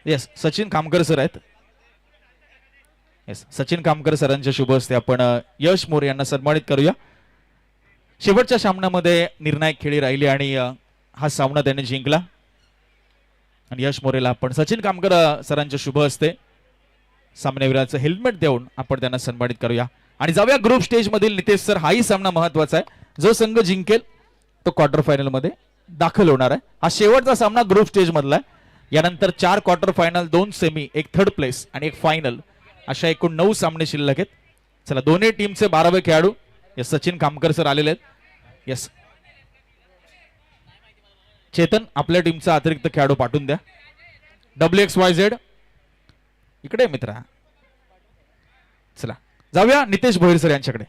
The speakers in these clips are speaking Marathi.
येस सचिन कामकर सर आहेत. येस सचिन कामकर सरांच्या शुभ हस्ते आपण यश मोरे यांना सन्मानित करूया. शेवटच्या सामन्यामध्ये निर्णायक खेळी राहिली आणि हा सामना त्यांनी जिंकला. आणि यश मोरेला आपण सचिन कामकर सरांच्या शुभ हस्ते सामनावीराचं हेल्मेट देऊन आपण त्यांना सन्मानित करूया. आणि जाऊया ग्रुप स्टेज मधील. नितेश सर, हाही सामना महत्वाचा आहे. जो संघ जिंकेल तो क्वार्टर फायनल मध्ये दाखल होणार आहे. हा शेवटचा सामना ग्रुप स्टेज मधला आहे. यानंतर 4 quarter final, 2 semi, 1 third place आणि 1 फायनल अशा एकूण 9 सामने शिल्लक आहेत. चला दोन्ही टीमचे 12वे खेळाडू यस सचिन कामकर सर आलेले आहेत. यस चेतन, आपल्या टीमचा अतिरिक्त खेळाडू पाठवून द्या. WXYZ इकडे मित्रा. चला जाऊया नितेश भोईर सर यांच्याकडे.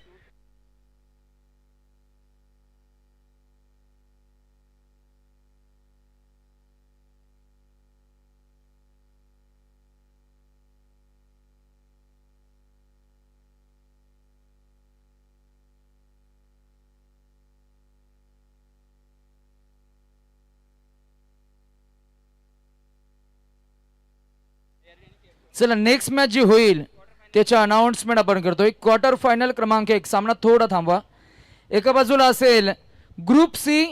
चला नेक्स्ट मॅच जी होईल त्याच्या अनाउन्समेंट आपण करतोय. क्वार्टर फायनल क्रमांक 1 सामना थोडा थांबवा. एका बाजूला असेल ग्रुप सी,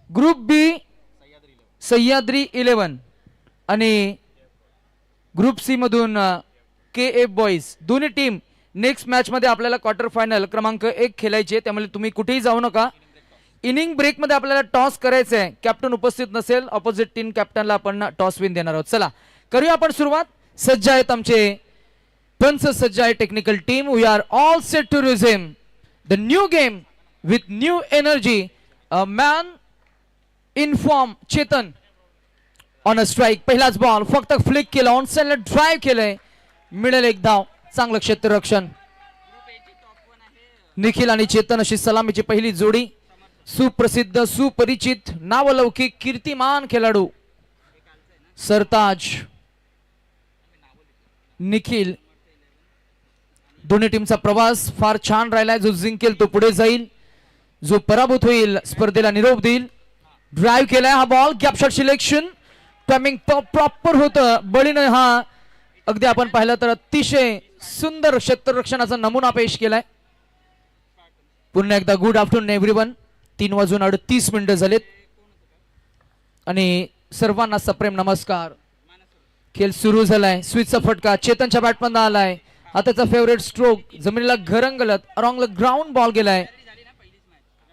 ग्रुप बी सह्याद्री 11 आणि ग्रुप सी मधून KF बॉईज. दोन्ही टीम नेक्स्ट मॅच मध्ये आपल्याला क्वार्टर फायनल क्रमांक 1 खेळायचे. त्यामुळे तुम्ही कुठेही जाऊ नका. इनिंग ब्रेक मध्ये आपल्याला टॉस करायचं आहे. कॅप्टन उपस्थित नसेल, ऑपोजिट टीम कॅप्टनला आपण टॉस विन देणार आहोत. चला करूया आपण सुरुवात. सज्ज आहेत आमचे पंच, सज्ज आहे technical team. We are all set to resume the new game with new energy. A man in form Chetan on a strike. पहिलाच बॉल फक्त फ्लिक केला, ऑन साइडला ड्राइव्ह केलंय, मिळेल एक धाव. चांगलं क्षेत्ररक्षण. निखिल आणि चेतन अशी सलामीची पहिली जोडी. सुप्रसिद्ध, सुपरिचित, नावलौकिक, कीर्तिमान खेळाडू सरताज, निखिल. दोन्ही टीमचा प्रवास फार छान राहिलाय. जो जिंकेल तो पुढे जाईल, जो पराभूत होईल स्पर्धेला निरोप देईल. ड्राइव्ह केलाय हा ball. Gap shot selection, timing proper होतं. बळीनं हा अगदी आपण पाहिलं तर अतिशय सुंदर क्षेत्ररक्षणाचा नमुना पेश केलाय. पुन्हा एकदा गुड आफ्टरनून एव्हरीवन. 3:38 झालेत आणि सर्वांना सप्रेम नमस्कार. खेळ सुरू झालाय. स्विचचा फटका चेतनच्या बॅटमधून आलाय. हाताचा फेवरेट स्ट्रोक, जमिनीला घरंगलत अराउंड द ग्राउंड बॉल गेलाय.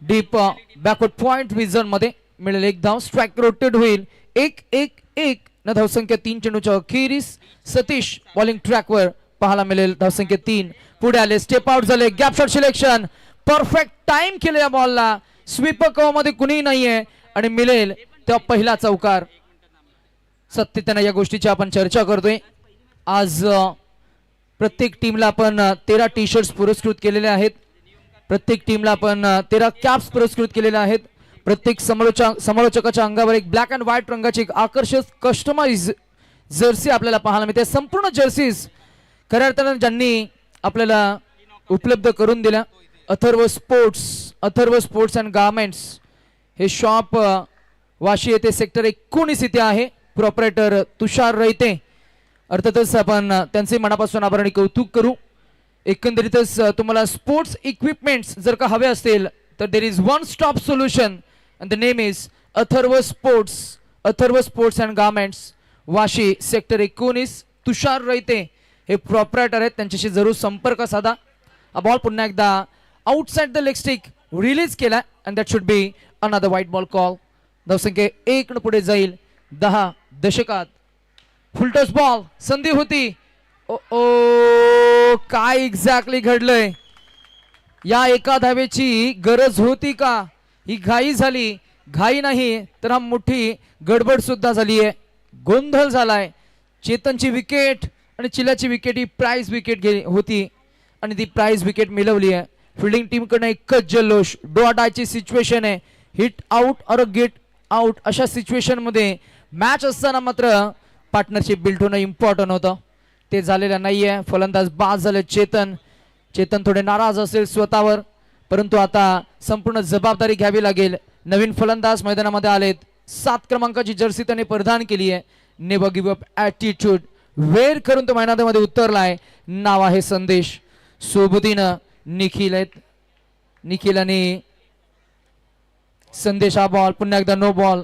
डीप बॅकवर्ड पॉइंट विजन मध्ये मिळेल एक धाव. स्ट्राइक रोटेट होईल. 1-1-1 न धावसंख्या 3 चेंडूच्या अखेरीस. सतीश बॉलिंग ट्रॅकवर पाहायला मिळेल. धावसंख्या 3. पुढे आले, स्टेप आउट झाले. Gap shot selection, perfect time केले या बॉलला. स्वीपर कव्ह मध्ये कुणीही नाहीये आणि मिळेल तेव्हा पहिला चौकार. सातत्याने या गोष्टीची आपण चर्चा करतोय. आज प्रत्येक टीमला आपण 13 टी-शर्ट्स पुरस्कृत केलेले आहेत. प्रत्येक टीमला आपण 13 कॅप्स पुरस्कृत केलेल्या आहेत. प्रत्येक समालोचकाच्या अंगावर एक ब्लॅक अँड व्हाईट रंगाची एक आकर्षक कस्टमाइज जर्सी आपल्याला पाहायला मिळते. संपूर्ण जर्सीज खऱ्या अर्थानं ज्यांनी आपल्याला उपलब्ध करून दिल्या. अथर्व स्पोर्ट्स अँड गार्मेंट्स हे शॉप वाशी येथे सेक्टर 19 इथे आहे. प्रोपरेटर तुषार रैते. अर्थातच आपण त्यांचे मनापासून आभार आणि कौतुक करू. एकंदरीतच तुम्हाला स्पोर्ट्स इक्विपमेंट्स जर का हवे असतील तर there is one stop solution and the name is Atharva sports and garments Vashi sector 19. तुषार रैते हे प्रोपरेटर आहेत. त्यांच्याशी जरूर संपर्क साधा. हा बॉल पुन्हा एकदा outside the leg stick release केला and that should be another white ball call. धावसंख्या 1 न पुढे जाईल. 10 दशकात फुलटॉस बॉल. संधी होती. ओ काय एक्झॅक्टली घडलंय. या एका धावेची गरज होती का? ही घाई झाली. घाई नाही तर हा मोठी गडबड सुद्धा झाली आहे. गोंधळ झालाय. चेतनची विकेट आणि चिलाची विकेट ही प्राइज विकेट होती आणि ती प्राइज विकेट मिळवली आहे. फिल्डिंग टीम कडे एकच जल्लोष. डो डायची सिच्युएशन आहे. हिट आउट और गेट आउट अशा सिच्युएशन मध्ये मॅच असताना मात्र पार्टनरशिप बिल्ड होणं इम्पॉर्टंट होतं. ते झालेलं नाहीये. फलंदाज बाद झाले चेतन थोडे नाराज असेल स्वतःवर, परंतु आता संपूर्ण जबाबदारी घ्यावी लागेल. नवीन फलंदाज मैदानामध्ये आलेत. 7 क्रमांकाची जर्सी त्याने परिधान केली आहे. Never give up attitude. वेळ करून तो मैदानामध्ये उतरलाय. नाव आहे संदेश. सोबतीनं निखिल आहेत. निखिल आणि संदेश. हा बॉल पुन्हा एकदा नो बॉल.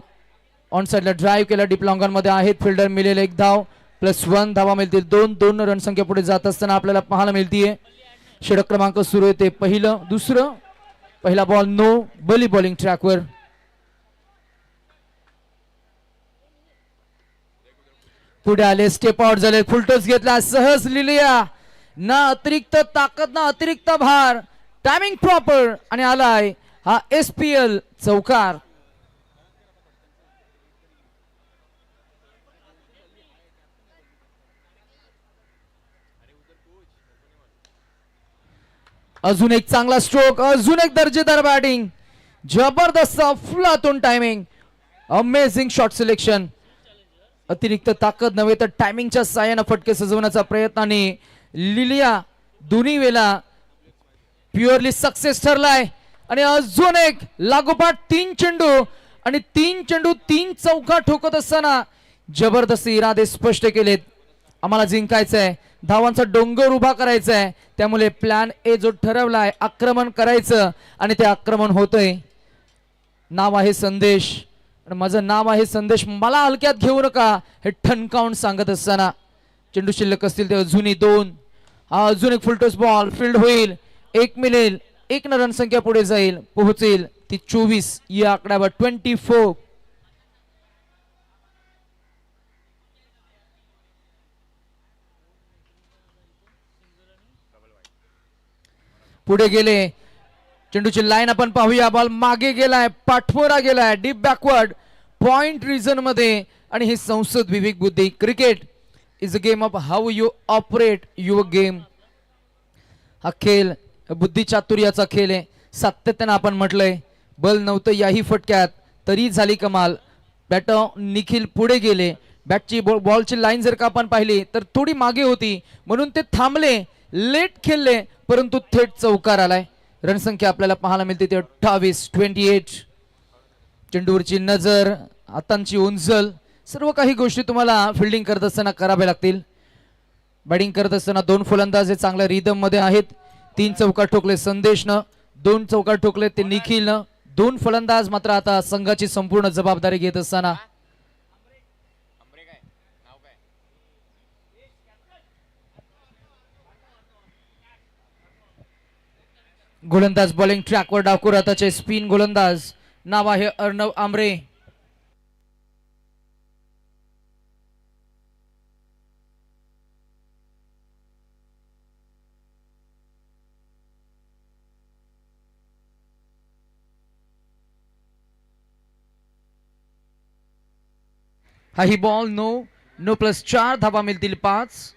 ऑन साइडला ड्राईव्ह केला. डीप लॉंगॉन मध्ये आहेत फिल्डर. मिळेल 1 धाव +1 धावा मिळतील. 2 रन संख्या पुढे जात असताना आपल्याला पाहायला मिळतीये. षटक क्रमांक सुरू आहे ते पहिलं दुसरं. पहिला बॉल नो. बली बॉलिंग ट्रॅकवर. पुढे आले. स्टेप आउट झाले. फुलटॉस घेतला सहज. लिलिया ना अतिरिक्त ताकद ना अतिरिक्त भार. टायमिंग प्रॉपर आणि आलाय हा SPL चौकार. अजून एक चांगला स्ट्रोक. अजून एक दर्जेदार बॅटिंग. जबरदस्त फुलातून टायमिंग. Amazing shot selection. अतिरिक्त ताकद नव्हे तर टायमिंगच्या साह्याने फटके सजवण्याचा प्रयत्न आणि लिलिया दोन्ही वेळा प्युअरली सक्सेस ठरलाय. आणि अजून एक लागोपाठ 3 चेंडू आणि 3 चेंडू 3 चौका ठोकत असताना जबरदस्त इरादे स्पष्ट केलेत. आम्हाला जिंकायचंय. धावांचा डोंगर उभा करायचा आहे. त्यामुळे प्लॅन ए जो ठरवलाय आक्रमण करायचं आणि ते आक्रमण होतंय. नाव आहे संदेश. माझं नाव आहे संदेश. मला हलक्यात घेऊ नका हे ठणकावून सांगत असताना चेंडू शिल्लक असतील ते अजूनही 2. हा अजून एक फुलटॉस बॉल. फील्ड होईल. 1 मिळेल. 1 रन संख्या पुढे जाईल. पोहोचेल ती 24 या आकड्यावर. 24. पुढे गेले. चेंडूची लाईन आपण पाहूया. बॉल मागे गेलाय. पाठपोरा गेलाय. डीप बॅकवर्ड पॉइंट रिजन मध्ये. आणि ही संसद विवेक बुद्धी. Cricket is a game of how you operate your game. हा खेळ बुद्धी चातुर्याचा खेळ आहे. सातत्यानं आपण म्हटलंय. बल नव्हतं याही फटक्यात तरी झाली कमाल. बॅटर निखिल पुढे गेले. बॅटची बॉलची लाईन जर का आपण पाहिली तर थोडी मागे होती म्हणून ते थांबले. लेट खेळले परंतु थेट चौकार आलाय. रणसंख्या आपल्याला पाहायला मिळते ते 28. चेंडूवरची नजर. हातांची उंचल. सर्व काही गोष्टी तुम्हाला फिल्डिंग करत असताना कराव्या लागतील. बॅटिंग करत असताना 2 फलंदाज हे चांगल्या रिदम मध्ये आहेत. 3 चौकार ठोकले संदेशनं. 2 चौकार ठोकले ते निखिलनं. 2 फलंदाज मात्र आता संघाची संपूर्ण जबाबदारी घेत असताना गोलंदाज बॉलिंग ट्रॅकवर डावखुर हाताचे स्पिन गोलंदाज. नाव आहे अर्णव आमरे. हा ही बॉल नो. नो +4 धावा मिळतील 5.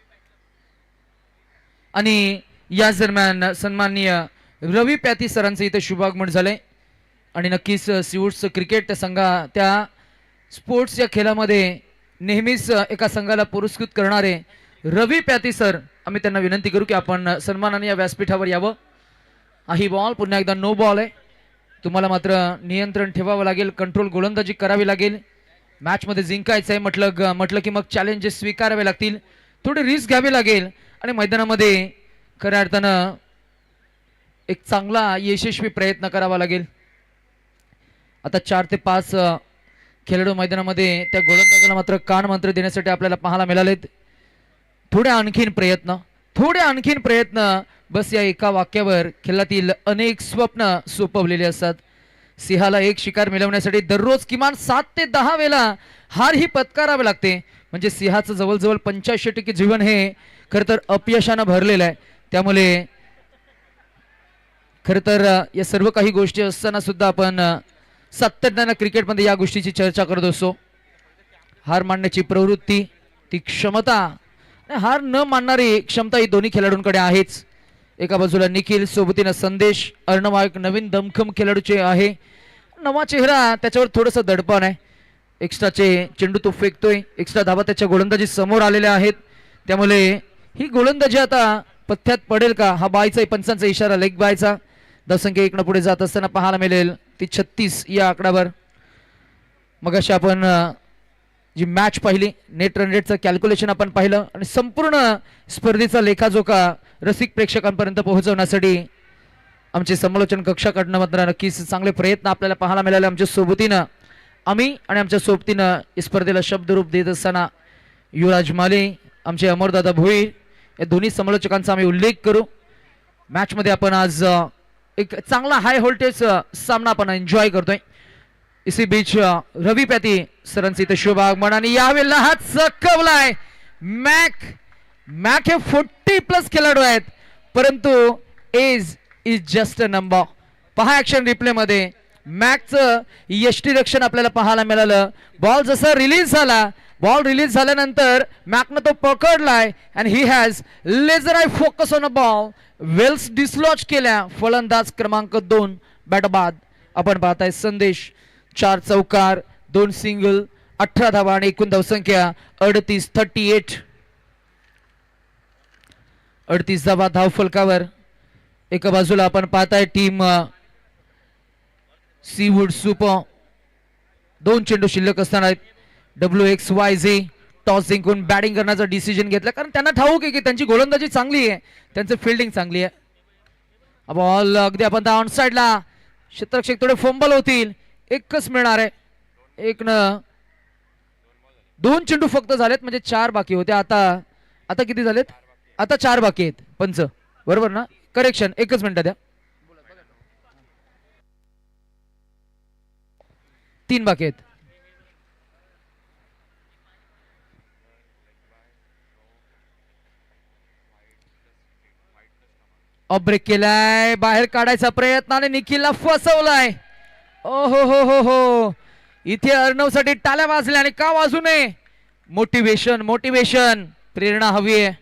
आणि या दरम्यान सन्माननीय रवी प्याती सरांचं इथे शुभागमन झालंय. आणि नक्कीच सिवूड्स क्रिकेट संघा त्या स्पोर्ट्स या खेळामध्ये नेहमीच एका संघाला पुरस्कृत करणारे रवी प्याती सर. आम्ही त्यांना विनंती करू की आपण सन्मानाने या व्यासपीठावर यावं. ही बॉल पुन्हा एकदा नो बॉल आहे. तुम्हाला मात्र नियंत्रण ठेवावं लागेल. कंट्रोल गोलंदाजी करावी लागेल. मॅच मध्ये जिंकायचं आहे म्हटलं की मग चॅलेंजेस स्वीकारावे लागतील. थोडी रिस्क घ्यावी लागेल आणि मैदानामध्ये खऱ्या अर्थानं एक चांगला यशस्वी प्रयत्न करावा लागेल. आता 4 ते 5 खेळाडू मैदानामध्ये त्या गोलंदाजाला मात्र कान मंत्र देण्यासाठी आपल्याला पाहायला मिळालेत. थोडे आणखीन प्रयत्न बस या एका वाक्यावर खेळातील अनेक स्वप्न सोपवलेली असतात. सिंहाला एक शिकार मिळवण्यासाठी दररोज किमान 7 ते 10 वेळा हार ही पत्करावी लागते. म्हणजे सिंहाचं जवळजवळ 85% जीवन हे खरं तर अपयशानं भरलेलं आहे. त्यामुळे खरं तर या सर्व काही गोष्टी असताना सुद्धा आपण सातत्यानं क्रिकेटमध्ये या गोष्टीची चर्चा करत असतो. हार मानण्याची प्रवृत्ती, ती क्षमता, हार न मानणारी क्षमता ही दोन्ही खेळाडूंकडे आहेच. एका बाजूला निखिल, सोबतीनं संदेश. अर्णव एक नवीन दमखम खेळाडूचे आहे. नवा चेहरा, त्याच्यावर थोडंसं दडपण आहे. एक्स्ट्राचे चेंडू तो फेकतोय. एक्स्ट्रा धावा त्याच्या गोलंदाजी समोर आलेल्या आहेत. त्यामुळे ही गोलंदाजी आता पथ्यात पडेल का? हा बायचा पंचांचा इशारा लेग बायचा. धावसंख्या 1 पुढे जात असताना पाहायला मिळेल ती 36 या आकड्यावर. मग अशी आपण जी मॅच पाहिली, नेट रन रेटचं कॅल्क्युलेशन आपण पाहिलं आणि संपूर्ण स्पर्धेचा लेखाजोखा रसिक प्रेक्षकांपर्यंत पोहोचवण्यासाठी आमचे समालोचन कक्षाकडनं मात्र नक्कीच चांगले प्रयत्न आपल्याला पाहायला मिळाले. आमच्या सोबतीनं आम्ही आणि आमच्या सोबतीनं या स्पर्धेला शब्दरूप देत असताना युवराज माले, आमचे अमरदादा भोईर या दोन्ही समालोचकांचा आम्ही उल्लेख करू. मॅचमध्ये आपण आज एक चांगला हाय व्होल्टेज सामना आपण एन्जॉय करतोय. इसी बीच रवी पॅती सरांचे इथे शुभागमन आणि यावेळेला हा चकवलाय मॅक हे 40+ खेळाडू आहेत, परंतु age is just a number. पहा ऍक्शन रिप्ले मध्ये मॅकचं यष्टीरक्षण आपल्याला पाहायला मिळालं. बॉल जसा रिलीज झाला, बॉल रिलीज झाल्यानंतर मॅकनं तो पकडलाय and he has laser eye focus on a ball, bails dislodge केल्या. फलंदाज क्रमांक 2 बॅटबाद आपण पाहताय संदेश. 4 चौकार, 2 सिंगल, 18 धावा आणि एकूण धावसंख्या 38. 38 धावा धाव फलकावर. एका बाजूला आपण पाहताय टीम सीवूड सुपर. 2 चेंडू शिल्लक असताना WXYZ टॉस जिंकून बॅटिंग करण्याचा डिसिजन घेतला, कारण त्यांना ठाऊक आहे की त्यांची गोलंदाजी चांगली आहे, त्यांचं फिल्डिंग चांगली आहे. बॉल अगदी आपण ऑन साइडला, क्षेत्ररक्षक थोडे फंबल होतील. एकच मिळणार आहे. 2 चेंडू फक्त झालेत, म्हणजे 4 बाकी होते. आता किती झालेत? आता 4 बाकी आहेत. पंच बरोबर ना? करेक्शन, एकच मिनिट द्या. 3 बाकी आहेत. ब्रेक केलाय, बाहेर काढायचा प्रयत्न आणि निखिलला फसवलाय. ओ हो, इथे अर्णवसाठी टाळ्या वाजल्या आणि का वाजू नये? मोटिवेशन, प्रेरणा हवी आहे.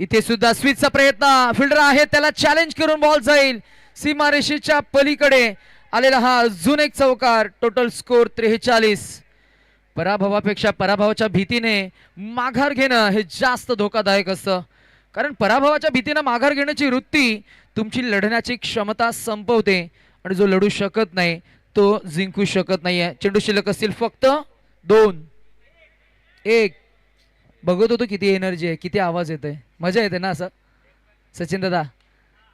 इथे सुद्धा स्विचचा प्रयत्न, फिल्डर आहे त्याला चॅलेंज करून बॉल जाईल सीमारेषेच्या पलीकडे. आलेला हा अजून एक चौकार. Total score 43. पराभवापेक्षा पराभवाच्या भीतीने माघार घेणं हे जास्त धोकादायक असतं, कारण पराभवाच्या भीतीने माघार घेण्याची वृत्ती तुमची लढण्याची क्षमता संपवते आणि जो लढू शकत नाही तो जिंकू शकत नाहीये. चेंडू शिल्लक असतील फक्त 2. 1 बघत होतो किती एनर्जी आहे, किती आवाज येतोय, मजा येते ना असं. सचिन दादा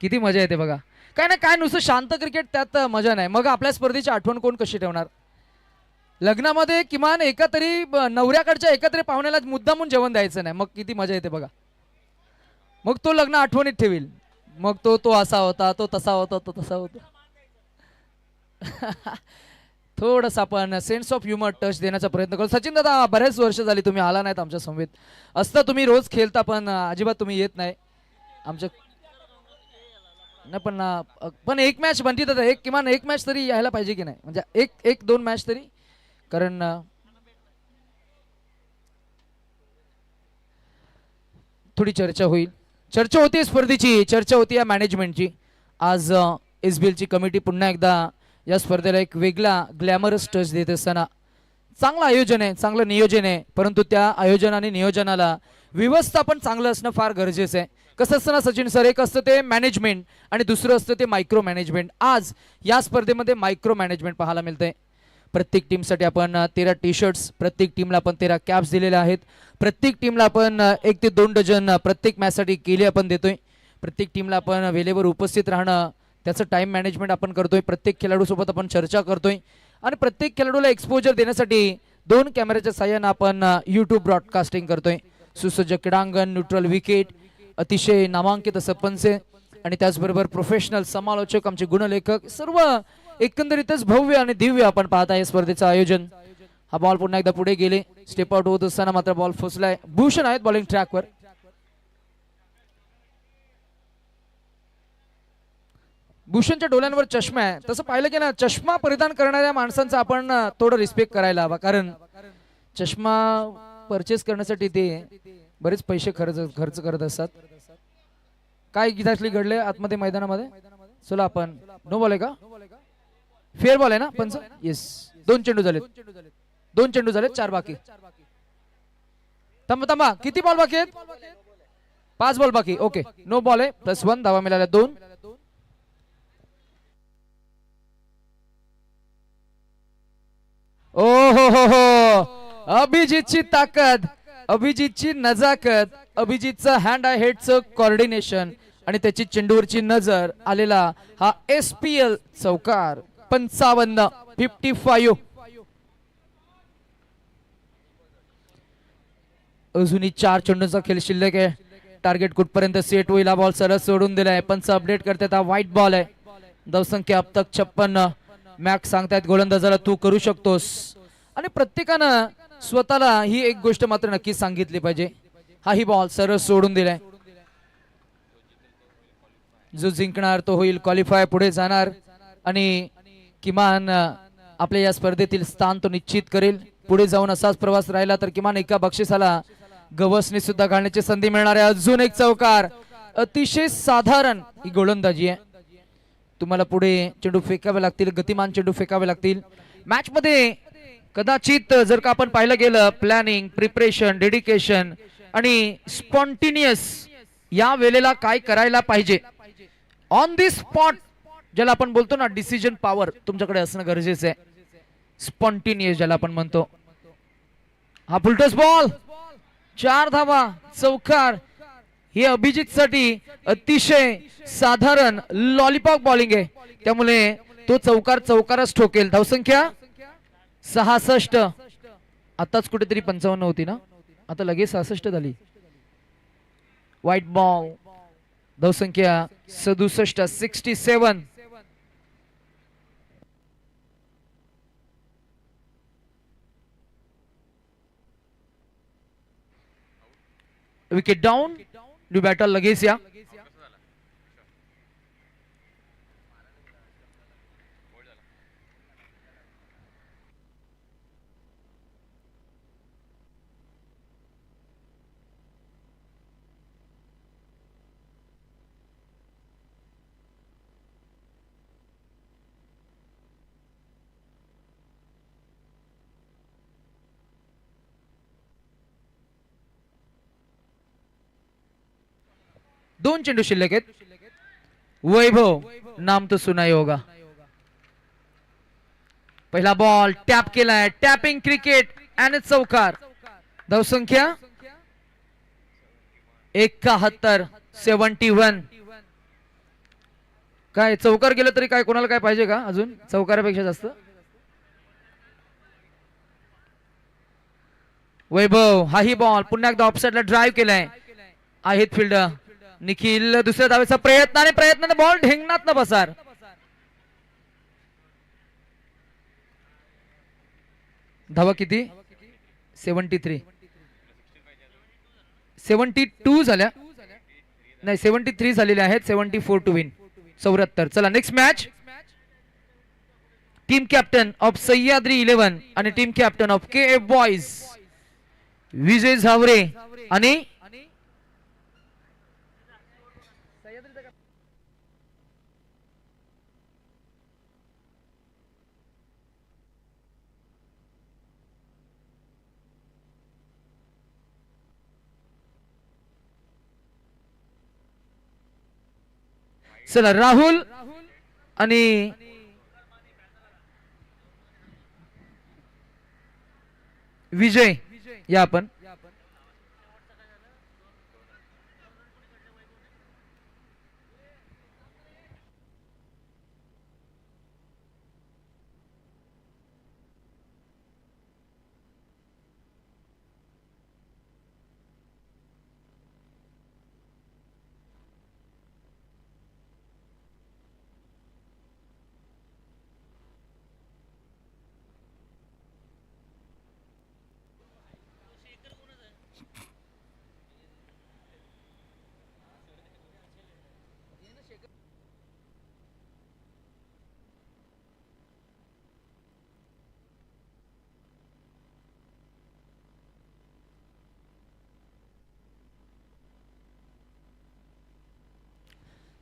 किती मजा येते बघा. काय ना काय नुसतं शांत क्रिकेट, त्यात मजा नाही. मग आपल्या स्पर्धेची आठवण कोण कशी ठेवणार? लग्नामध्ये किमान एका तरी नवऱ्याकडच्या एकत्र पाहुण्याला मुद्दामून जेवण द्यायचं नाही, मग किती मजा येते बघा. मग तो लग्न आठवणीत ठेवील. मग तो असा होता, तो तसा होता, तो तसा होता. थोडस आपण सेन्स ऑफ ह्युमर टच देण्याचा प्रयत्न करू. सचिन दादा बरेच वर्ष झाली तुम्ही आला नाहीत आमच्या समवेत. असतं तुम्ही रोज खेळता, पण अजिबात तुम्ही येत नाही आमच्या. नाही पण एक मॅच बनती दादा, किमान एक मॅच तरी यायला पाहिजे की नाही, म्हणजे एक 2 मॅच तरी, कारण थोडी चर्चा होती स्पर्धेची, चर्चा होती या मॅनेजमेंटची. आज SBL ची कमिटी पुन्हा एकदा या स्पर्धेला एक वेगळा ग्लॅमरस टच देत असताना, चांगलं आयोजन आहे, चांगलं नियोजन आहे, परंतु त्या आयोजन आणि नियोजनाला व्यवस्थापन चांगलं असणं फार गरजेचं आहे. कसं असतं ना सचिन सर, एक असतं ते मॅनेजमेंट आणि दुसरं असतं ते मायक्रो मॅनेजमेंट. आज या स्पर्धेमध्ये मायक्रो मॅनेजमेंट पाहायला मिळतंय. प्रत्येक टीमसाठी आपण 13 टी-शर्ट्स, प्रत्येक टीमला आपण 13 कॅप्स दिलेल्या आहेत. प्रत्येक टीमला आपण 1 ते 2 डझन प्रत्येक मॅचसाठी केली आपण देतोय. प्रत्येक टीमला आपण वेळेवर उपस्थित राहणं, त्याचं टाइम मॅनेजमेंट आपण करतोय. प्रत्येक खेळाडूसोबत आपण चर्चा करतोय आणि प्रत्येक खेळाडूला एक्सपोजर देण्यासाठी 2 कॅमेऱ्याच्या साहाय्याने आपण YouTube ब्रॉडकास्टिंग करतोय. सुसज्ज क्रीडांगण, न्यूट्रल विकेट, अतिशय नामांकित असं पंच आणि त्याचबरोबर प्रोफेशनल समालोचक, आमचे गुणलेखक, सर्व एकंदरीतच भव्य आणि दिव्य आपण पाहता या स्पर्धेचं आयोजन. हा बॉल पुन्हा एकदा पुढे गेले, स्टेप आउट होत असताना मात्र बॉल फसलाय. भूषण आहेत बॉलिंग ट्रॅकवर. भूषणच्या डोळ्यांवर चष्मा आहे. तसं पाहिलं की ना, चष्मा परिधान करणाऱ्या माणसांचा आपण थोडं रिस्पेक्ट करायला हवा, कारण चष्मा परचेस करण्यासाठी ते बरेच पैसे खर्च करत असतात. काय गीतातली घडले आतमध्ये मैदानामध्ये? चला आपण नो बॉल आहे का? फेअर बॉल आहे ना पंच? येस. 2 चेंडू झालेत, 4 बाकी. थांबा, किती बॉल बाकी आहेत? 5 बॉल बाकी. ओके, नो बॉल आहे, +1 धावा मिळाल्या 2. ओ हो अभिजितची ताकद, अभिजितची नजाकत, अभिजितचं हँड आय हेडचं कॉर्डिनेशन आणि त्याची चेंडूवरची नजर आलेला हा SPL चौकार. 55. अजूनही 4 चेंडूंचा खेळ शिल्लक आहे. टार्गेट कुठपर्यंत सेट होईल हा बॉल सरळ सोडून दिलाय. पंच अपडेट करतात हा व्हाईट बॉल आहे. धावसंख्या अब तक 56. मॅक्स सांगतायत गोलंदाजाला तू करू शकतोस आणि प्रत्येकानं स्वतःला ही एक गोष्ट मात्र नक्की सांगितली पाहिजे. हाही बॉल सरळ सोडून दिलाय. जो जिंकणार तो होईल क्वालिफाय, पुढे जाणार आणि किमान आपल्या या स्पर्धेतील स्थान तो निश्चित करेल. पुढे जाऊन असाच प्रवास राहिला तर किमान एका बक्षिसाला गवसणी सुद्धा घालण्याची संधी मिळणार आहे. अजून एक चौकार. अतिशय साधारण ही गोलंदाजी आहे. तुम्हाला पुढे चेंडू फेकावे लागतील, गतिमान चेंडू फेकावे लागतील. मॅच मध्ये कदाचित जर का आपण पाहिलं गेलं प्लॅनिंग, प्रिपरेशन, डेडिकेशन आणि स्पॉन्टिनियस या वेळेला काय करायला पाहिजे, ऑन दी स्पॉट ज्याला आपण बोलतो ना डिसिजन पॉवर तुमच्याकडे असणं गरजेचं आहे. स्पॉन्टिनियस ज्याला आपण म्हणतो. हा फुलटॉस बॉल, 4 धावा, चौकार. हे अभिजित साठी अतिशय साधारण लॉलीपॉप बॉलिंग आहे, त्यामुळे तो चौकार चौकारच ठोकेल. धावसंख्या 66. आताच कुठेतरी 55 होती ना, आता लगेच 66 झाली. White ball. धावसंख्या 67. 67. Wicket down. न्यू बॅटर लगेच या. दोन चेंडू शिल्लक आहेत. वैभव नाम तो सुना होगा. पहिला बॉल टॅप केलाय. टॅपिंग क्रिकेट आणि चौकार. धावसंख्या 71. 71. काय चौकार गेलं तरी काय कोणाला काय पाहिजे का अजून चौकारापेक्षा जास्त. वैभव हाही बॉल पुन्हा एकदा ऑफसाइडला ड्राईव्ह केलाय. आहेत फिल्डर निखिल. दुसऱ्या धावेचा प्रयत्नाने बॉल ढेंगणात न बसार. धावा किती? 73. 72 झाल्या नाही, 73 झालेल्या आहेत. 74 टू विन. 74. चला next match. Team captain of Sahyadri 11 आणि team captain of KF boys Vijay Zaware आणि चला राहुल आणि विजय या आपण.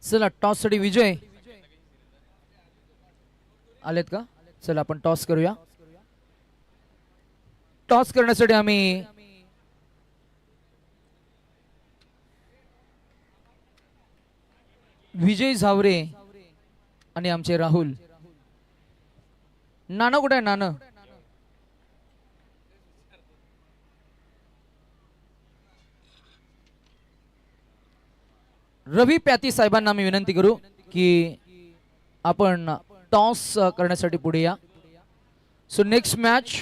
चला टॉस साठी विजय आलेत का? चला आपण टॉस करूया. टॉस करण्यासाठी आम्ही विजय झावरे आणि आमचे राहुल. नाना कुठे आहे? नाना रवी प्याती साहेबांना मी विनंती करू की आपण टॉस करण्यासाठी पुढे या. सो नेक्स्ट मॅच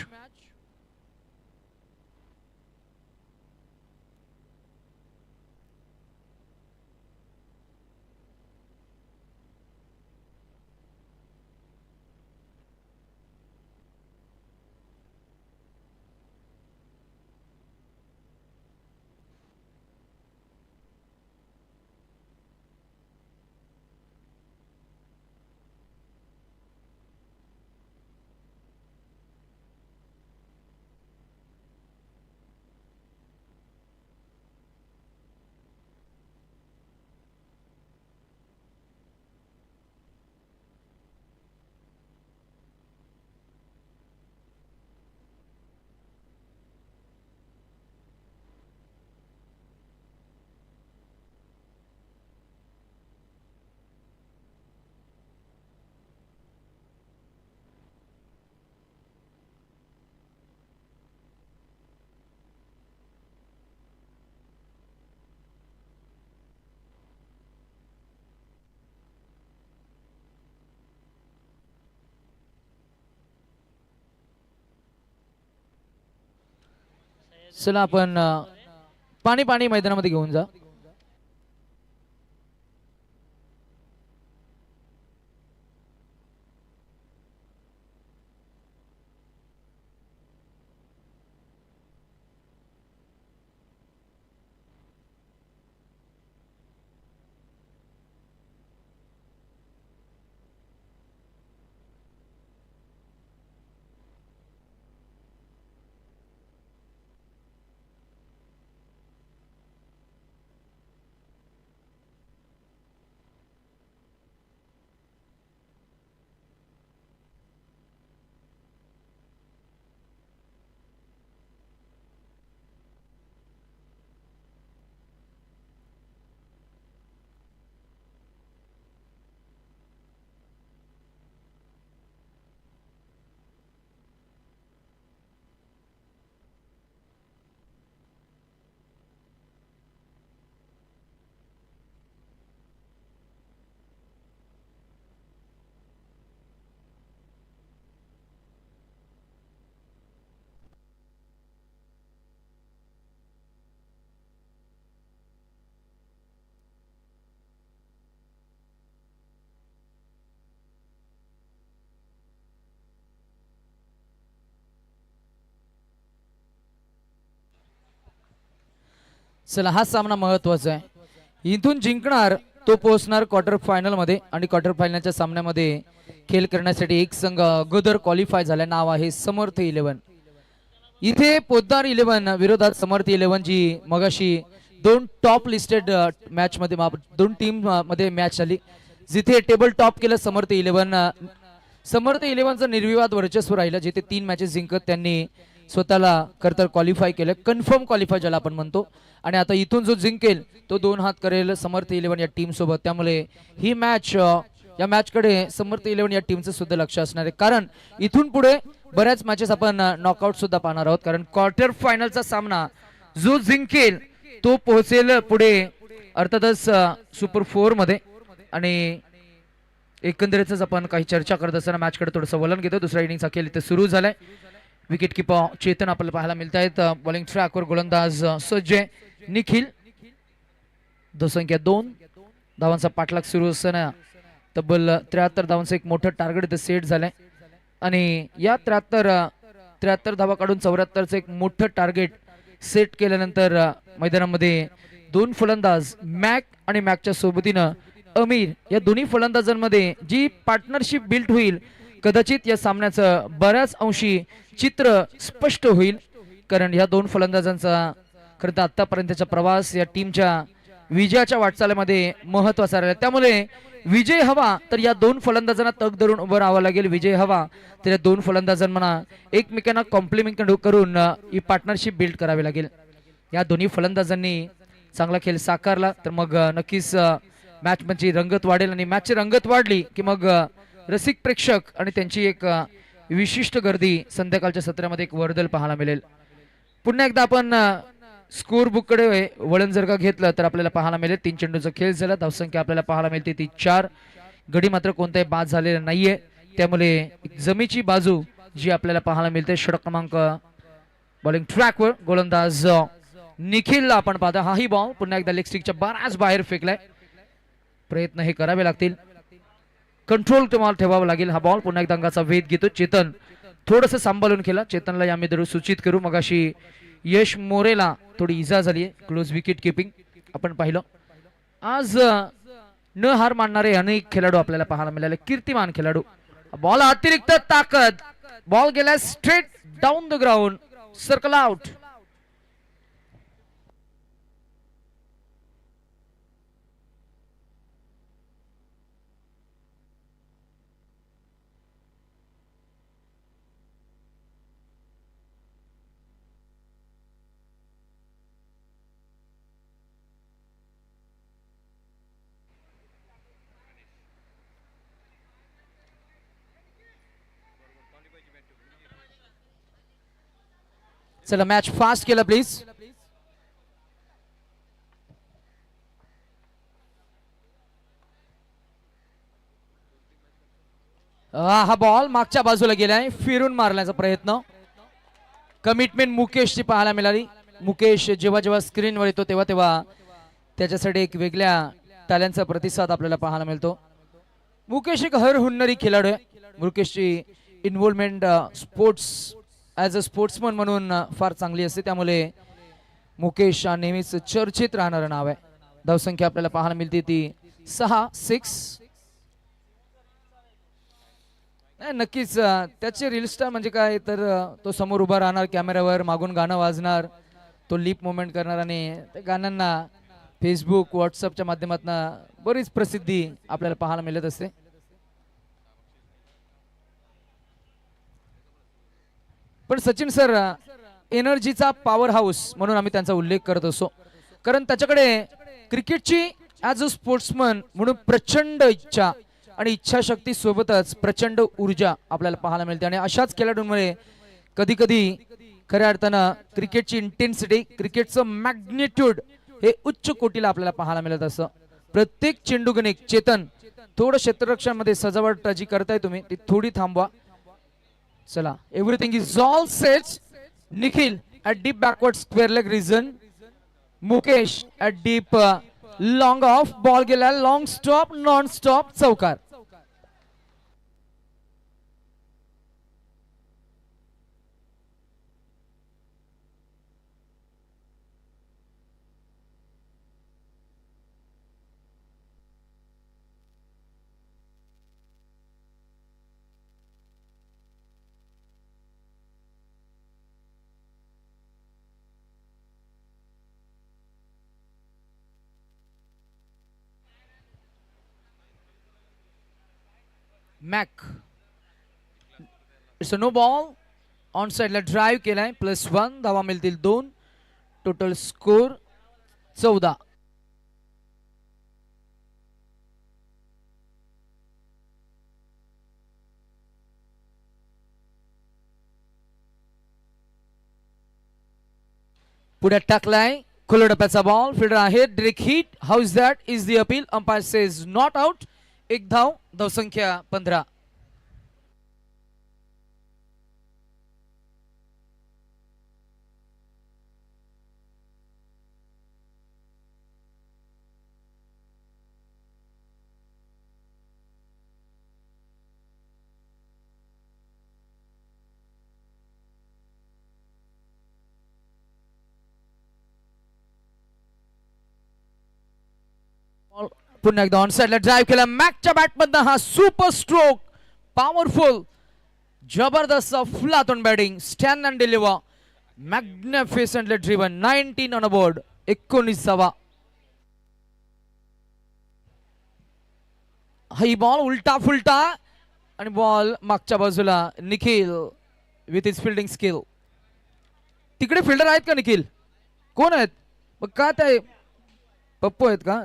चला आपण पाणी पाणी मैदानामध्ये घेऊन जा. चला हा सामना महत्वाचा आहे. इथून जिंकणार तो पोहोचणार क्वार्टर फायनल मध्ये आणि क्वार्टर फायनलच्या सामन्यामध्ये खेळ करण्यासाठी एक संघ अगोदर क्वालिफाय झाला. नाव आहे समर्थ 11. इथे पोद्दार 11 विरोधात समर्थ 11 जी मगाशी दोन टॉप लिस्टेड मॅच मध्ये दोन टीम मध्ये मॅच झाली जिथे टेबल टॉप केलं समर्थ 11. समर्थ 11चं निर्विवाद वर्चस्व राहिलं जिथे 3 मॅचेस जिंकत त्यांनी स्वतःला करतर क्वालिफाय केलं. कन्फर्म क्वालिफाय ज्याला आपण म्हणतो. आणि आता इथून जो जिंकेल तो 2 हात करेल समर्थ 11 या टीम सोबत. त्यामुळे ही मॅच या मॅच कडे समर्थ 11 या टीमचं सुद्धा लक्ष असणार आहे कारण इथून पुढे बऱ्याच मॅचेस आपण नॉकआउट सुद्धा पाहणार आहोत कारण क्वार्टर फायनलचा सामना जो जिंकेल तो पोहोचेल पुढे अर्थातच सुपर 4 मध्ये. आणि एकंदरीतच आपण काही चर्चा करत असताना मॅच कडे थोडंसं वलन घेतो. दुसरा इनिंगचा खेळ इथे सुरू झालाय. विकेट किपर चेतन आपल्याला पाहायला मिळत आहेत. बॉलिंग ट्रॅकवर गोलंदाज सज्ज निखिल. धावसंख्या 2. धावांचा पाठलाग सुरू असताना तब्बल 73 धावांचं एक मोठं टार्गेट इथे सेट झालंय आणि या 73 धावा काढून 74चं एक मोठं टार्गेट सेट केल्यानंतर मैदानामध्ये 2 फलंदाज मॅक आणि मॅकच्या सोबतीनं अमीर या दोन्ही फलंदाजांमध्ये जी पार्टनरशिप बिल्ट होईल कदाचित या सामन्याचं बऱ्याच अंशी चित्र स्पष्ट होईल कारण या 2 फलंदाजांचा खरं तर आतापर्यंतचा प्रवास या टीमच्या विजयाच्या वाटचालीमध्ये महत्वाचा राहिला. त्यामुळे विजय हवा तर या 2 फलंदाजांना तग धरून उभं राहावं लागेल. विजय हवा तर या 2 फलंदाजांना एकमेकांना कॉम्प्लिमेंट करून ही पार्टनरशिप बिल्ड करावी लागेल. या दोन्ही फलंदाजांनी चांगला खेळ साकारला तर मग नक्कीच मॅच म्हणजे रंगत वाढेल आणि मॅचची रंगत वाढली की मग रसिक प्रेक्षक आणि त्यांची एक विशिष्ट गर्दी संध्याकाळच्या सत्रामध्ये एक वर्दळ पाहायला मिळेल. पुन्हा एकदा आपण स्कोर बुककडे वळण जर का घेतलं तर आपल्याला पाहायला मिळेल 3 चेंडूचा खेळ झाला. धावसंख्या आपल्याला पाहायला मिळते ती 4. गडी मात्र कोणताही बाद झालेला नाहीये, त्यामुळे जमीची बाजू जी आपल्याला पाहायला मिळते षटक क्रमांक बॉलिंग ट्रॅकवर गोलंदाज निखिल आपण पाहता. हाही बॉल पुन्हा एकदा लेग स्टिकच्या बराच बाहेर फेकलाय. प्रयत्न हे करावे लागतील, कंट्रोल तुम्हाला ठेवावं लागेल. हा बॉल पुन्हा एकदा अंगाचा वेध घेतो. चेतन थोडंसं सांभाळून खेळला. चेतनला यामध्ये जरूर सूचित करू. मगाशी यश मोरेला थोडी इजा झाली आहे. क्लोज विकेट किपिंग आपण पाहिलं. आज न हार मानणारे अनेक खेळाडू आपल्याला पाहायला मिळाले, कीर्तिमान खेळाडू. बॉल अतिरिक्त ताकद, बॉल गेला straight down the ground, circle out. चला मॅच फास्ट केला प्लीज. हा बॉल मागच्या बाजूला गेलाय, फिरून मारण्याचा प्रयत्न. कमिटमेंट मुकेशची पाहायला मिळाली. मुकेश जेव्हा जेव्हा स्क्रीनवर येतो तेव्हा तेव्हा त्याच्यासाठी एक वेगळ्या टाळ्यांचा प्रतिसाद आपल्याला पाहायला मिळतो. मुकेश एक हरहुन्नरी खेळाडू आहे. मुकेशची involvement sports as a sportsman म्हणून फार चांगली असते, त्यामुळे मुकेश हा नेहमीच चर्चेत राहणारं नाव आहे. धावसंख्या आपल्याला पाहायला मिळते ती 6. नक्कीच त्याचे रील स्टार म्हणजे काय तर तो समोर उभा राहणार कॅमेऱ्यावर, मागून गाणं वाजणार, तो लिप मुवमेंट करणार आणि त्या गाण्यांना फेसबुक व्हॉट्सअपच्या माध्यमातून बरीच प्रसिद्धी आपल्याला पाहायला मिळत असते. पण सचिन सर एनर्जीचा पॉवर हाऊस म्हणून आम्ही त्यांचा उल्लेख करत असतो, कारण त्याच्याकडे क्रिकेटची ॲज अ स्पोर्ट्समन म्हणून प्रचंड इच्छा आणि इच्छाशक्ती सोबतच प्रचंड ऊर्जा आपल्याला पाहायला मिळते. आणि अशाच खेळाडूंमुळे कधी कधी खऱ्या अर्थानं क्रिकेटची इंटेन्सिटी, क्रिकेटचं मॅग्निट्यूड हे उच्च कोटीला आपल्याला पाहायला मिळत असतं. प्रत्येक चेंडू गणिक. चेतन थोडं क्षेत्ररक्षणामध्ये सजावट जी करताय तुम्ही ती थोडी थांबवा. चला, everything is all set. Nikhil at deep backward square leg region. Mukesh at deep long off. Ball गेला लॉंग स्टॉप, नॉन स्टॉप, चौकार. Mac it's a no ball. On साइडला ड्राईव्ह केलाय. +1 धावा मिळतील 2. Total score 14. पुढे टाकलाय खुल्या डप्प्याचा बॉल. फिल्डर आहे direct hit. How is that is the appeal. Umpire says not out. 1 धाव. धावसंख्या 15. पुन्हा एकदा ऑन साइडला ड्राईव्ह केला. मॅकच्या बॅटमधनं हा सुपर स्ट्रोक, पॉवरफुल, जबरदस्त flat batting, stand and deliver, magnificently driven. 19 on board. 19 धावा. ही बॉल उलटा फुलटा आणि बॉल मागच्या बाजूला. Nikhil with his fielding skill. तिकडे फिल्डर आहेत का निखिल? कोण आहेत? मग का ते पप्पू आहेत का?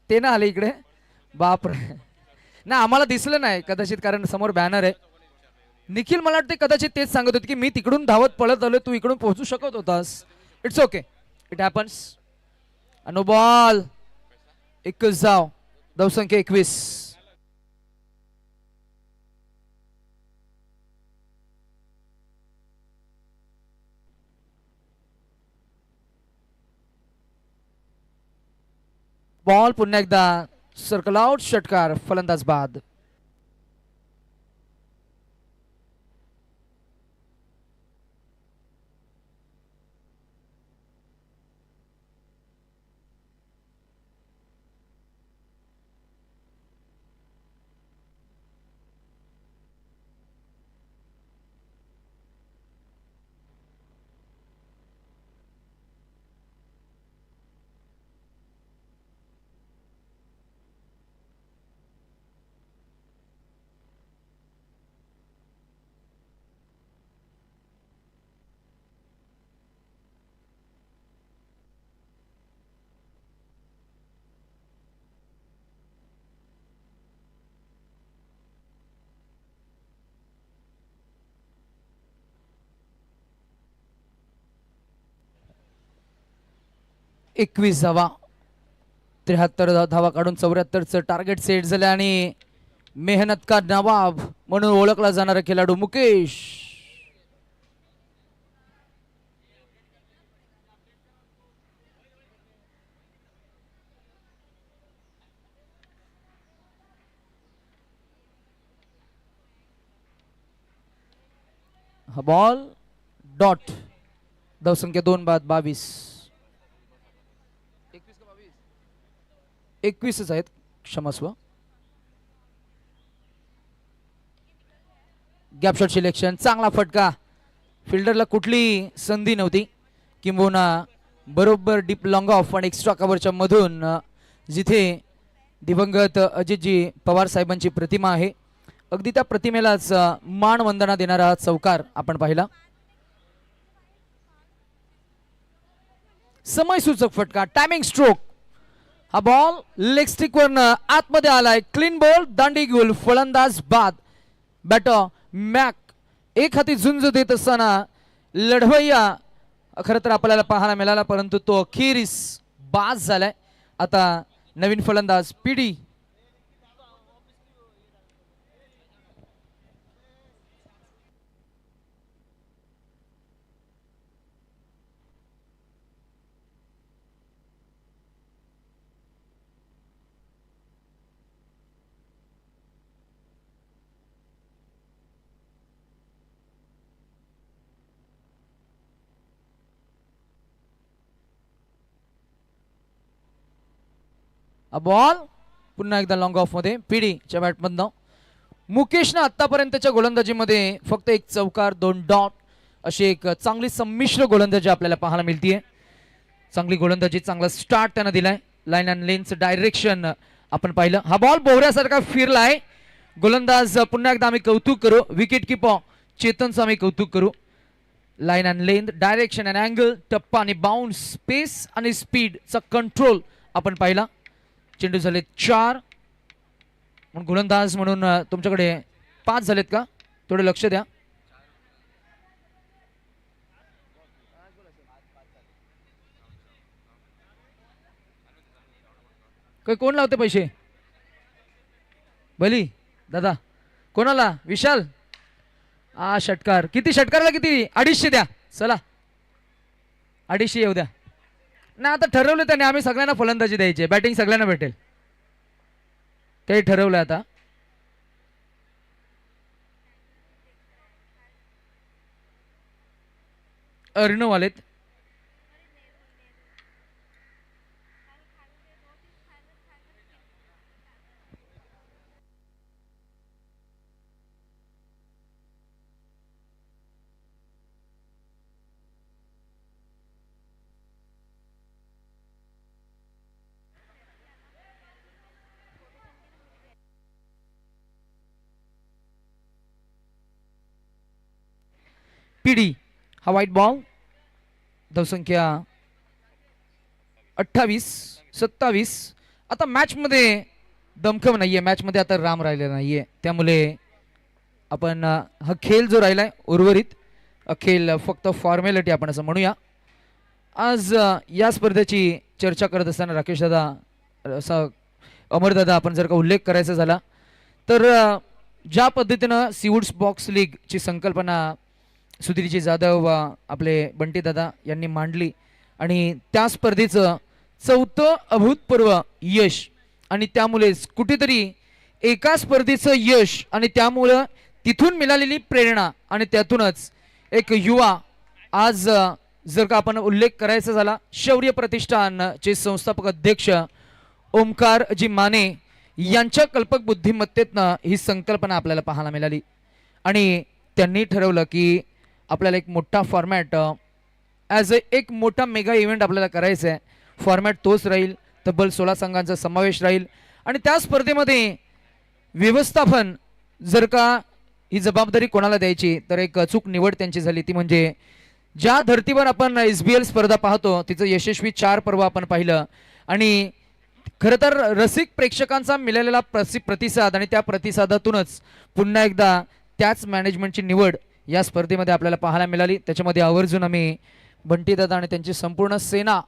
ते ना आले इकडे. बापरे, ना आम्हाला दिसलं नाही कदाचित, कारण समोर बॅनर आहे. निखिल मला वाटते कदाचित तेच सांगत होते की मी तिकडून धावत पळत आलो, तू इकडून पोहोचू शकत होतास. It's okay, it happens. No ball. 21 धाव, धावसंख्या 21. बॉल पुन्हा एकदा सर्कल आउट. षटकार, फलंदाज बाद. एकवीस धावा, 73 धावा काढून 74चं टार्गेट सेट झालं. आणि मेहनत का नवाब म्हणून ओळखला जाणारा खेळाडू मुकेश. हा बॉल डॉट. धावसंख्या 2 बाद 22. 21च आहेत, क्षमस्व. गॅप शॉट सिलेक्शन, चांगला फटका. फिल्डरला कुठली संधी नव्हती, किंबहुना बरोबर डीप लॉंग ऑफ आणि एक्स्ट्रा कव्हरच्या मधून जिथे दिवंगत अजितजी पवार साहेबांची प्रतिमा आहे, अगदी त्या प्रतिमेलाच मानवंदना देणारा चौकार आपण पाहिला. समय सूचक फटका, टायमिंग स्ट्रोक. हा बॉल लेग स्टिक वरनं आतमध्ये आलाय. क्लीन बॉल, दांडी गोल, फलंदाज बाद. बॅटर मॅक एक हाती झुंज देत असताना लढवय्या खरं तर आपल्याला पाहायला मिळाला, परंतु तो अखेरीस बाद झालाय. आता नवीन फलंदाज पीडी. बॉल पुन्हा एकदा लॉंग ऑफ मध्ये पीडीच्या बॅटमधनं. मुकेशनं आतापर्यंतच्या गोलंदाजीमध्ये फक्त एक चौकार, 2 डॉट अशी एक चांगली संमिश्र गोलंदाजी आपल्याला पाहायला मिळतीये. चांगली गोलंदाजी, चांगला स्टार्ट त्यानं दिलाय. लाईन अँड लेनचं डायरेक्शन आपण पाहिलं. हा बॉल बोहऱ्यासारखा फिरलाय. गोलंदाज पुन्हा एकदा आम्ही कौतुक करू. विकेट किपर चेतनचं आम्ही कौतुक करू. Line and lane, direction and angle, टप्पा आणि बाउन्स, स्पेस आणि स्पीडचा कंट्रोल आपण पाहिला. चेंडू झाले 4. म्हणून गोलंदाज म्हणून तुमच्याकडे 5 झालेत का? थोडे लक्ष द्या. काय कोण लावते पैसे? भली दादा कोणाला? विशाल. षटकार. किती षटकारला? किती? 250 द्या. चला 250 येऊ द्या ना. आता ठरवलं त्याने, आम्ही सगळ्यांना फलंदाजी द्यायची, बॅटिंग सगळ्यांना भेटेल. काही ठरवलं आता. अर्णव आलेत. पीडी. हा व्हाईट बॉल. धावसंख्या 28, 27. आता मॅच मध्ये दमखम नाहीये, मॅच मध्ये आता राम राहिलेला नाहीये, त्यामुळे आपण हा खेळ जो राहिलाय उर्वरित खेळ फक्त फॉर्मॅलिटी आपण असं म्हणूया. आज या स्पर्धेची चर्चा करत असताना राकेश दादा असा अमरदादा आपण जर का उल्लेख करायचा झाला तर ज्या पद्धतीनं सीवूड्स बॉक्स लीग ची संकल्पना सुधीरजी जाधव आपले बंटी दादा यांनी मांडली आणि त्या स्पर्धेचं चौथं अभूतपूर्व यश आणि त्यामुळेच कुठेतरी एका स्पर्धेचं यश आणि त्यामुळं तिथून मिळालेली प्रेरणा आणि त्यातूनच एक युवा आज जर का आपण उल्लेख करायचा झाला शौर्य प्रतिष्ठानचे संस्थापक अध्यक्ष ओमकारजी माने यांच्या कल्पक बुद्धिमत्तेतनं ही संकल्पना आपल्याला पाहायला मिळाली आणि त्यांनी ठरवलं की आपल्याला एक मोठा फॉर्मॅट ॲज एक मोठा मेगा इव्हेंट आपल्याला करायचा आहे. फॉर्मॅट तोच राहील, तब्बल 16 संघांचा समावेश राहील आणि त्या स्पर्धेमध्ये व्यवस्थापन जर का ही जबाबदारी कोणाला द्यायची तर एक अचूक निवड त्यांची झाली ती म्हणजे ज्या धर्तीवर आपण SBL स्पर्धा पाहतो तिचं यशस्वी 4 पर्व आपण पाहिलं आणि खरं तर रसिक प्रेक्षकांचा मिळालेला प्रतिसाद आणि त्या प्रतिसादातूनच पुन्हा एकदा त्याच मॅनेजमेंटची निवड या स्पर्धेमध्ये आपल्याला पाहायला मिळाली. त्याच्यामध्ये आवर्जून आम्ही बंटी दादा आणि त्यांची संपूर्ण सेना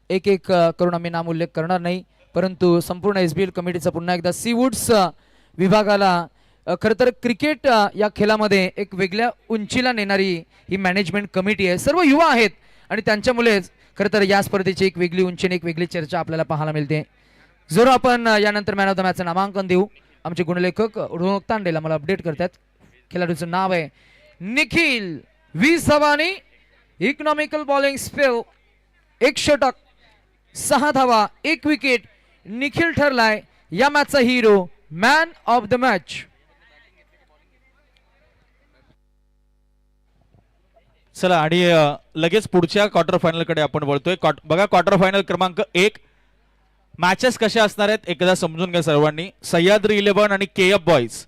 एक एक करून आम्ही नाम उल्लेख करणार नाही परंतु संपूर्ण SBL कमिटीचा पुन्हा एकदा सीवूड्स विभागाला खरं तर क्रिकेट या खेळामध्ये एक वेगळ्या उंचीला नेणारी ही मॅनेजमेंट कमिटी आहे. सर्व युवा आहेत आणि त्यांच्यामुळेच खरं तर या स्पर्धेची एक वेगळी उंची आणि एक वेगळी चर्चा आपल्याला पाहायला मिळते. जर आपण यानंतर मॅन ऑफ द मॅचचं नामांकन देऊ आमचे गुणलेखक रोहक तांडेला मला अपडेट करतात. खेळाडूचं नाव आहे निखिल 20 धावांनी इकॉनॉमिकल बॉलिंग स्पेल 1 षटक 6 धावा 1 विकेट. निखिल ठरलाय या मॅचचा hero man of the match. चला आणि लगेच पुढच्या क्वार्टर फायनल कडे आपण वळतोय. बघा क्वार्टर फायनल क्रमांक 1 मॅचेस कशा असणार आहेत एकदा समजून घ्या सर्वांनी. सह्याद्री 11 आणि KF बॉईज